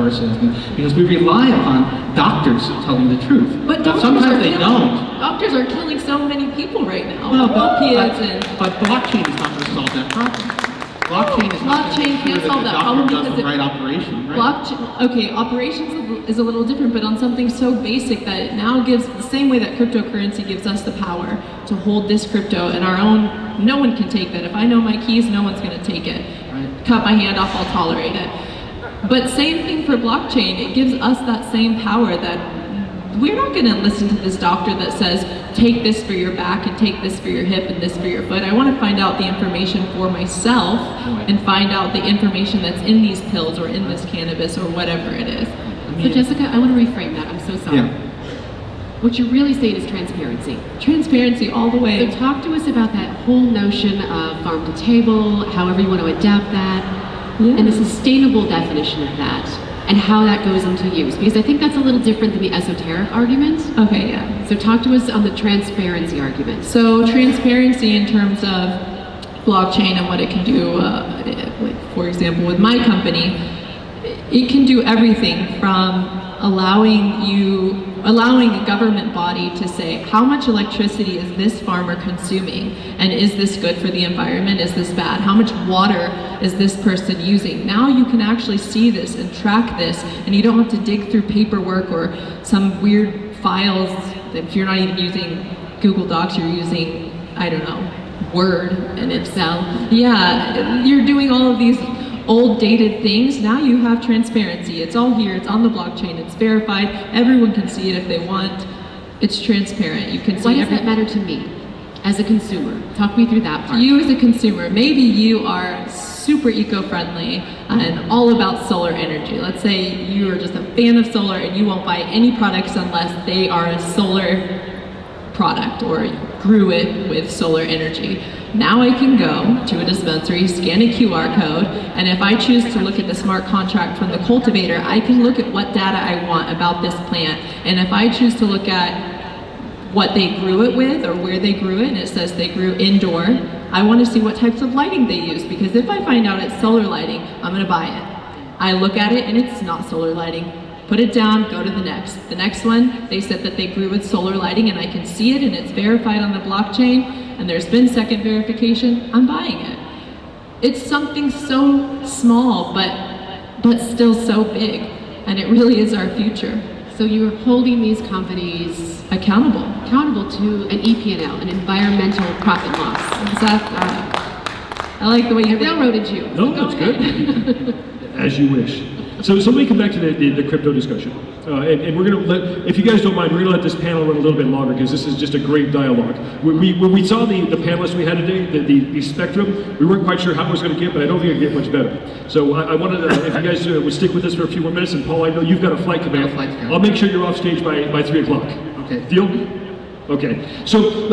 person, because we rely upon doctors telling the truth. But sometimes they don't. Doctors are killing so many people right now. Well, but blockchain is not going to solve that problem. Blockchain can't solve that problem because because the right operation, right? Operations is a little different, but on something so basic that it now gives, the same way that cryptocurrency gives us the power to hold this crypto in our own, no one can take that. If I know my keys, no one's going to take it. Right. Cut my hand off, I'll tolerate it. But same thing for blockchain, it gives us that same power that we're not going to listen to this doctor that says, take this for your back and take this for your hip and this for your foot. I want to find out the information for myself and find out the information that's in these pills or in this cannabis or whatever it is. So Jessica, I want to reframe that. I'm so sorry. Yeah. What you're really saying is transparency. Transparency all the way. So talk to us about that whole notion of farm to table, however you want to adapt that, and the sustainable definition of that, and how that goes into use. Because I think that's a little different than the esoteric argument. Okay, yeah. So talk to us on the transparency argument. So transparency in terms of blockchain and what it can do, like for example with my company, it can do everything from allowing a government body to say how much electricity is this farmer consuming, and is this good for the environment, is this bad, how much water is this person using. Now you can actually see this and track this, and you don't have to dig through paperwork or some weird files. If you're not even using Google Docs, you're using, I don't know, Word and Excel. Yeah, you're doing all of these old dated things. Now you have transparency. It's all here, it's on the blockchain, it's verified, everyone can see it if they want. It's transparent. You can see. Why does that matter to me as a consumer? Talk me through that part. You as a consumer, maybe you are super eco-friendly and all about solar energy. Let's say you are just a fan of solar and you won't buy any products unless they are a solar product or grew it with solar energy. Now I can go to a dispensary, scan a QR code, and if I choose to look at the smart contract from the cultivator, I can look at what data I want about this plant. And if I choose to look at what they grew it with or where they grew it, and it says they grew indoor, I want to see what types of lighting they use, because if I find out it's solar lighting, I'm going to buy it. I look at it and it's not solar lighting. Put it down, go to the next. The next one, they said that they grew with solar lighting and I can see it and it's verified on the blockchain and there's been second verification, I'm buying it. It's something so small but still so big, and it really is our future. So you're holding these companies accountable to an EP&L, an environmental profit loss. Exactly. I like the way you railroaded you. No, that's good. As you wish. So let me come back to the crypto discussion. And we're going to let, if you guys don't mind, we're going to let this panel run a little bit longer because this is just a great dialogue. When we saw the panelists we had today, the spectrum, we weren't quite sure how it was going to get, but I don't think it would get much better. So I wanted to, if you guys would stick with us for a few more minutes, and Paul, I know you've got a flight coming up. I'll make sure you're off stage by 3 o'clock. Okay. Deal? Okay. So.